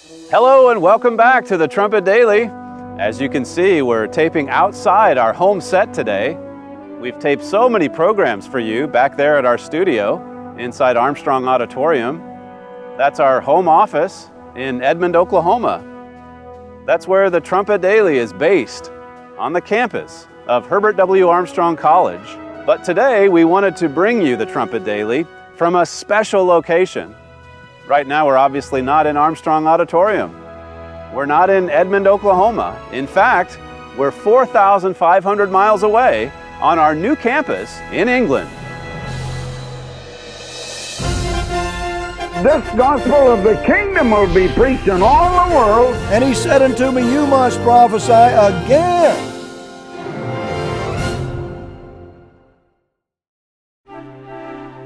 Hello and welcome back to the Trumpet Daily. As you can see, we're taping outside our home set today. We've taped so many programs for you back there at our studio inside Armstrong Auditorium. That's our home office in Edmond, Oklahoma. That's where the Trumpet Daily is based, on the campus of Herbert W. Armstrong College. But today we wanted to bring you the Trumpet Daily from a special location. Right now we're obviously not in Armstrong Auditorium. We're not in Edmond, Oklahoma. In fact, we're 4,500 miles away on our new campus in England. This gospel of the kingdom will be preached in all the world. And he said unto me, you must prophesy again.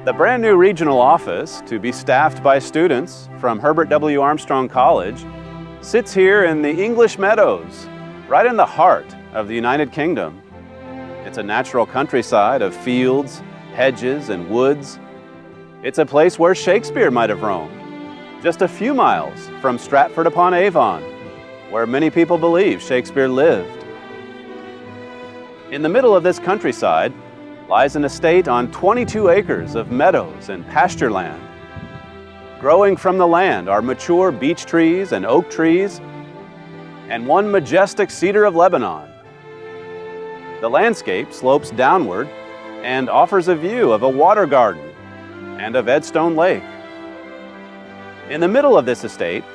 The brand new regional office, to be staffed by students from Herbert W. Armstrong College, sits here in the English Meadows, right in the heart of the United Kingdom. It's a natural countryside of fields, hedges, and woods. It's a place where Shakespeare might have roamed, just a few miles from Stratford-upon-Avon, where many people believe Shakespeare lived. In the middle of this countryside lies an estate on 22 acres of meadows and pasture land. Growing from the land are mature beech trees and oak trees, and one majestic cedar of Lebanon. The landscape slopes downward and offers a view of a water garden and of Edstone Lake. In the middle of this estate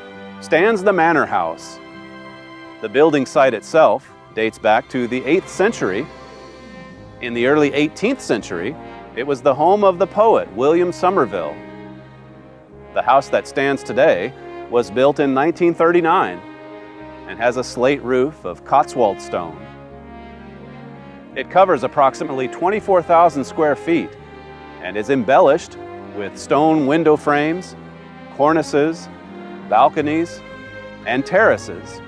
stands the manor house. The building site itself dates back to the 8th century. In the early 18th century, it was the home of the poet William Somerville. The house that stands today was built in 1939 and has a slate roof of Cotswold stone. It covers approximately 24,000 square feet and is embellished with stone window frames, cornices, balconies, and terraces.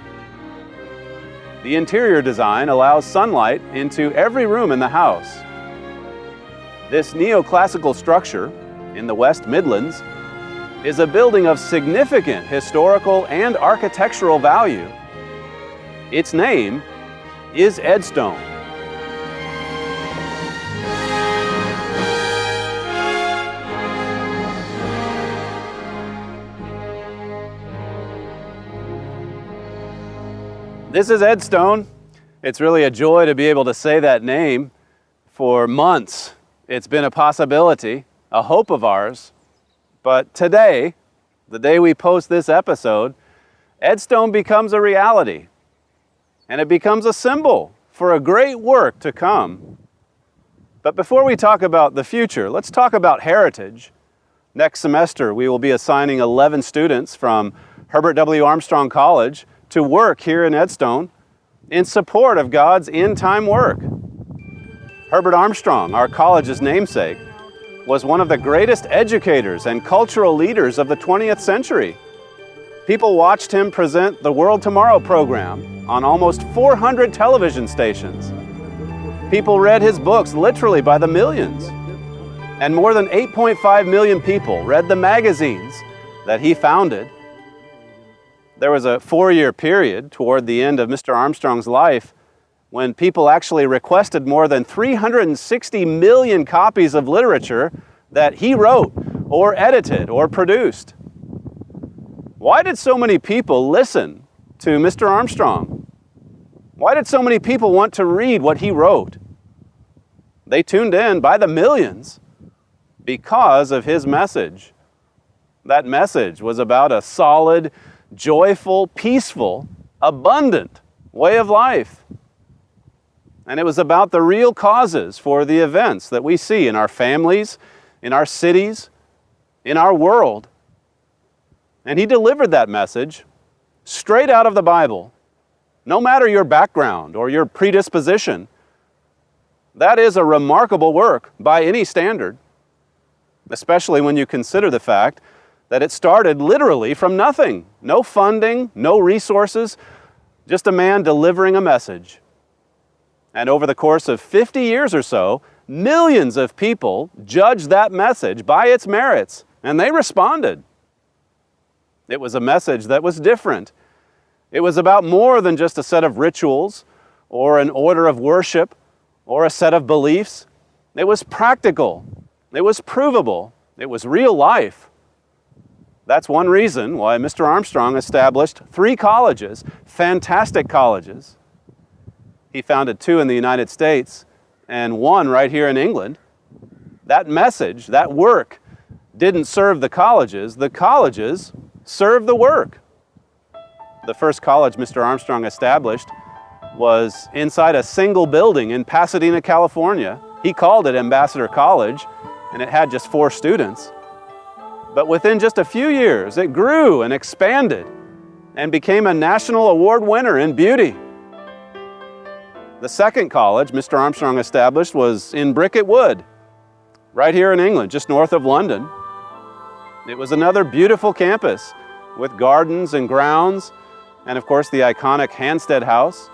The interior design allows sunlight into every room in the house. This neoclassical structure in the West Midlands is a building of significant historical and architectural value. Its name is Edstone. This is Edstone. It's really a joy to be able to say that name. For months, it's been a possibility, a hope of ours. But today, the day we post this episode, Edstone becomes a reality. And it becomes a symbol for a great work to come. But before we talk about the future, let's talk about heritage. Next semester, we will be assigning 11 students from Herbert W. Armstrong College to work here in Edstone in support of God's end-time work. Herbert Armstrong, our college's namesake, was one of the greatest educators and cultural leaders of the 20th century. People watched him present the World Tomorrow program on almost 400 television stations. People read his books literally by the millions. And more than 8.5 million people read the magazines that he founded. There was a 4-year period toward the end of Mr. Armstrong's life when people actually requested more than 360 million copies of literature that he wrote or edited or produced. Why did so many people listen to Mr. Armstrong? Why did so many people want to read what he wrote? They tuned in by the millions because of his message. That message was about a solid, joyful, peaceful, abundant way of life. And it was about the real causes for the events that we see in our families, in our cities, in our world. And he delivered that message straight out of the Bible. No matter your background or your predisposition, that is a remarkable work by any standard, especially when you consider the fact that it started literally from nothing. No funding, no resources, just a man delivering a message. And over the course of 50 years or so, millions of people judged that message by its merits, and they responded. It was a message that was different. It was about more than just a set of rituals or an order of worship or a set of beliefs. It was practical. It was provable. It was real life. That's one reason why Mr. Armstrong established 3 colleges, fantastic colleges. He founded 2 in the United States and 1 right here in England. That message, that work, didn't serve the colleges served the work. The first college Mr. Armstrong established was inside a single building in Pasadena, California. He called it Ambassador College, and it had just 4 students. But within just a few years, it grew and expanded and became a national award winner in beauty. The second college Mr. Armstrong established was in Bricket Wood, right here in England, just north of London. It was another beautiful campus with gardens and grounds, and of course the iconic Hampstead House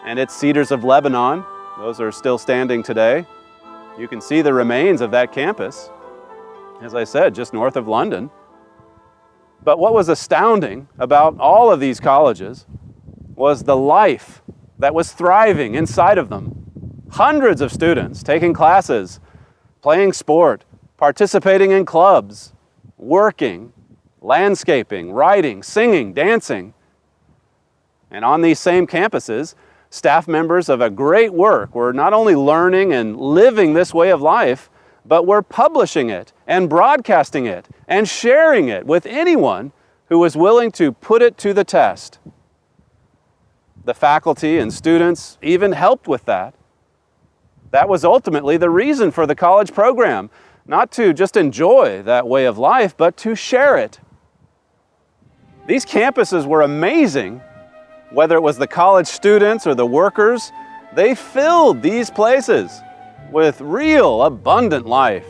and its Cedars of Lebanon. Those are still standing today. You can see the remains of that campus, as I said, just north of London. But what was astounding about all of these colleges was the life that was thriving inside of them. Hundreds of students taking classes, playing sport, participating in clubs, working, landscaping, writing, singing, dancing. And on these same campuses, staff members of a great work were not only learning and living this way of life, but were publishing it and broadcasting it and sharing it with anyone who was willing to put it to the test. The faculty and students even helped with that. That was ultimately the reason for the college program, not to just enjoy that way of life, but to share it. These campuses were amazing. Whether it was the college students or the workers, they filled these places with real, abundant life,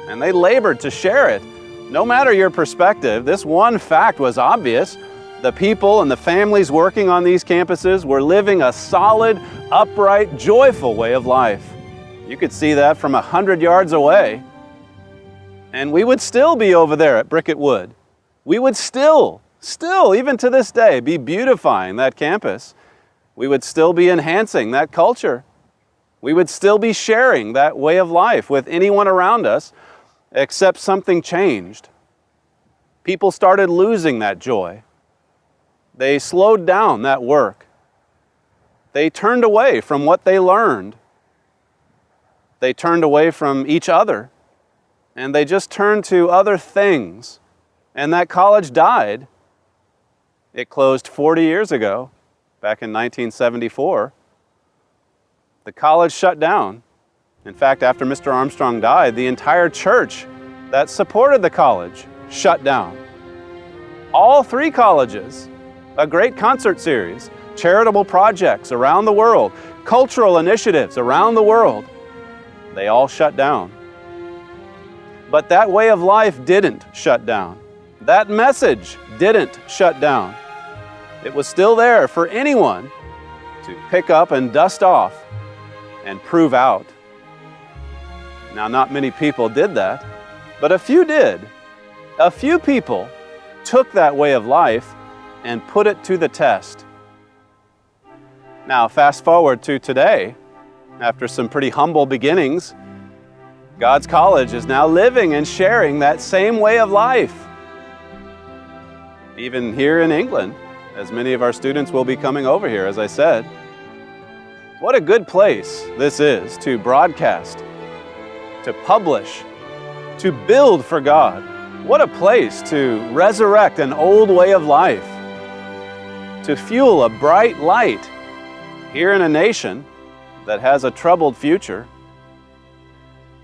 and they labored to share it. No matter your perspective, this one fact was obvious. The people and the families working on these campuses were living a solid, upright, joyful way of life. You could see that from 100 yards away. And we would still be over there at Bricket Wood. We would still, even to this day, be beautifying that campus. We would still be enhancing that culture. We would still be sharing that way of life with anyone around us, except something changed. People started losing that joy. They slowed down that work. They turned away from what they learned. They turned away from each other, and they just turned to other things. And that college died. It closed 40 years ago, back in 1974. The college shut down. In fact, after Mr. Armstrong died, the entire church that supported the college shut down. All 3 colleges, a great concert series, charitable projects around the world, cultural initiatives around the world, they all shut down. But that way of life didn't shut down. That message didn't shut down. It was still there for anyone to pick up and dust off and prove out. Now, not many people did that, but a few did. A few people took that way of life and put it to the test. Now, fast forward to today. After some pretty humble beginnings, God's College is now living and sharing that same way of life. Even here in England, as many of our students will be coming over here, as I said. What a good place this is to broadcast, to publish, to build for God. What a place to resurrect an old way of life, to fuel a bright light here in a nation that has a troubled future.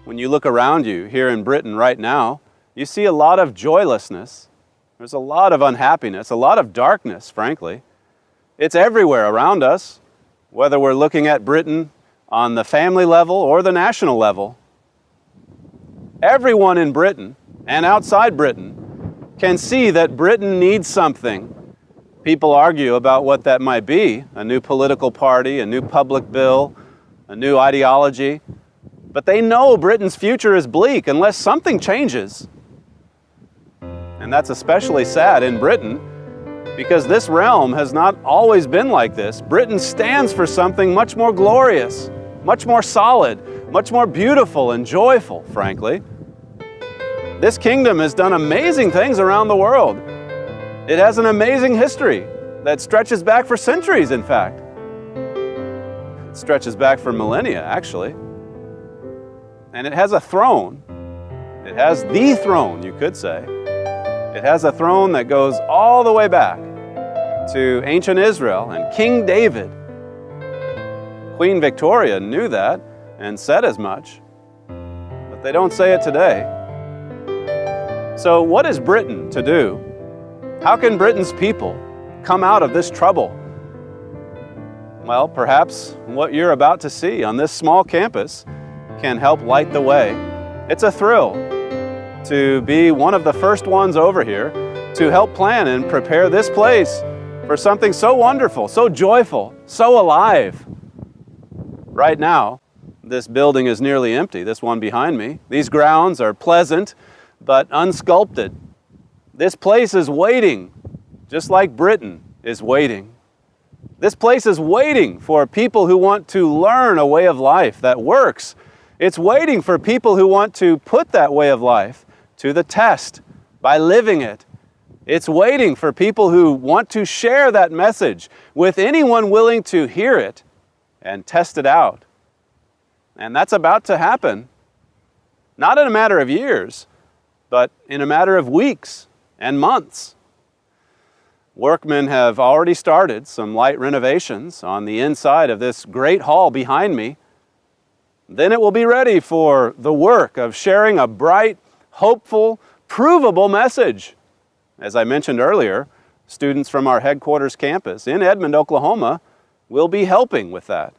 When you look around you here in Britain right now, you see a lot of joylessness. There's a lot of unhappiness, a lot of darkness, frankly. It's everywhere around us, whether we're looking at Britain on the family level or the national level. Everyone in Britain and outside Britain can see that Britain needs something. People argue about what that might be, a new political party, a new public bill, a new ideology. But they know Britain's future is bleak unless something changes. And that's especially sad in Britain, because this realm has not always been like this. Britain stands for something much more glorious, much more solid, much more beautiful and joyful, frankly. This kingdom has done amazing things around the world. It has an amazing history that stretches back for centuries, in fact. It stretches back for millennia, actually. And it has a throne. It has the throne, you could say. It has a throne that goes all the way back to ancient Israel and King David. Queen Victoria knew that and said as much, but they don't say it today. So what is Britain to do? How can Britain's people come out of this trouble? Well, perhaps what you're about to see on this small campus can help light the way. It's a thrill to be one of the first ones over here to help plan and prepare this place for something so wonderful, so joyful, so alive. Right now, this building is nearly empty, this one behind me. These grounds are pleasant, but unsculpted. This place is waiting, just like Britain is waiting. This place is waiting for people who want to learn a way of life that works. It's waiting for people who want to put that way of life to the test by living it. It's waiting for people who want to share that message with anyone willing to hear it and test it out. And that's about to happen, not in a matter of years, but in a matter of weeks and months. Workmen have already started some light renovations on the inside of this great hall behind me. Then it will be ready for the work of sharing a bright, hopeful, provable message. As I mentioned earlier, students from our headquarters campus in Edmond, Oklahoma, will be helping with that.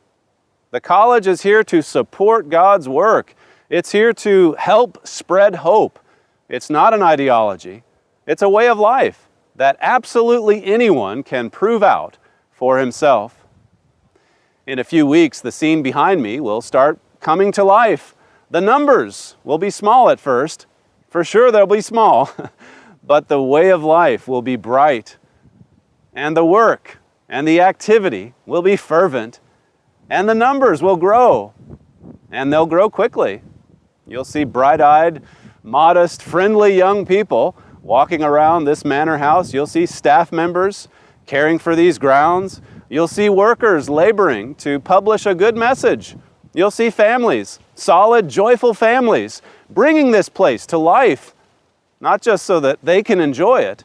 The college is here to support God's work. It's here to help spread hope. It's not an ideology. It's a way of life that absolutely anyone can prove out for himself. In a few weeks, the scene behind me will start coming to life. The numbers will be small at first. For sure they'll be small, but the way of life will be bright, and the work and the activity will be fervent, and the numbers will grow, and they'll grow quickly. You'll see bright-eyed, modest, friendly young people walking around this manor house. You'll see staff members caring for these grounds. You'll see workers laboring to publish a good message. You'll see families, solid, joyful families, bringing this place to life, not just so that they can enjoy it,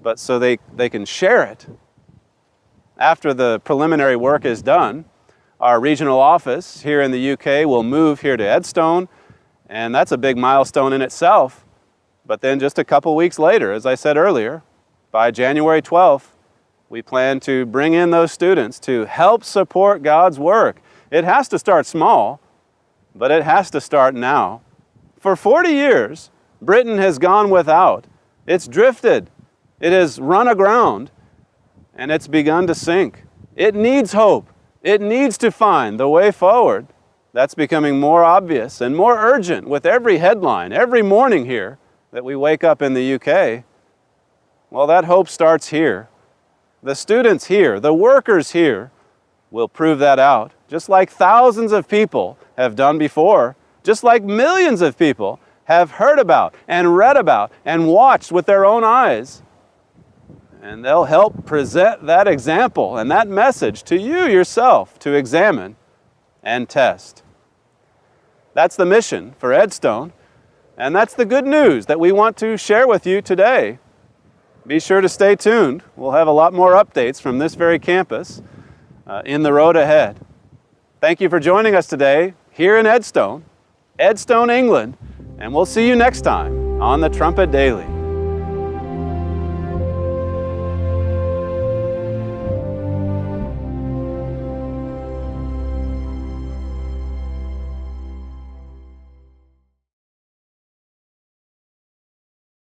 but so they can share it. After the preliminary work is done, our regional office here in the UK will move here to Edstone, and that's a big milestone in itself. But then just a couple weeks later, as I said earlier, by January 12th, we plan to bring in those students to help support God's work. It has to start small, but it has to start now. For 40 years, Britain has gone without. It's drifted. It has run aground, and it's begun to sink. It needs hope. It needs to find the way forward. That's becoming more obvious and more urgent with every headline, every morning here that we wake up in the UK. Well, that hope starts here. The students here, the workers here, will prove that out, just like thousands of people have done before, just like millions of people have heard about and read about and watched with their own eyes. And they'll help present that example and that message to you yourself to examine and test. That's the mission for Edstone, and that's the good news that we want to share with you today. Be sure to stay tuned. We'll have a lot more updates from this very campus in the road ahead. Thank you for joining us today here in Edstone, England, and we'll see you next time on the Trumpet Daily.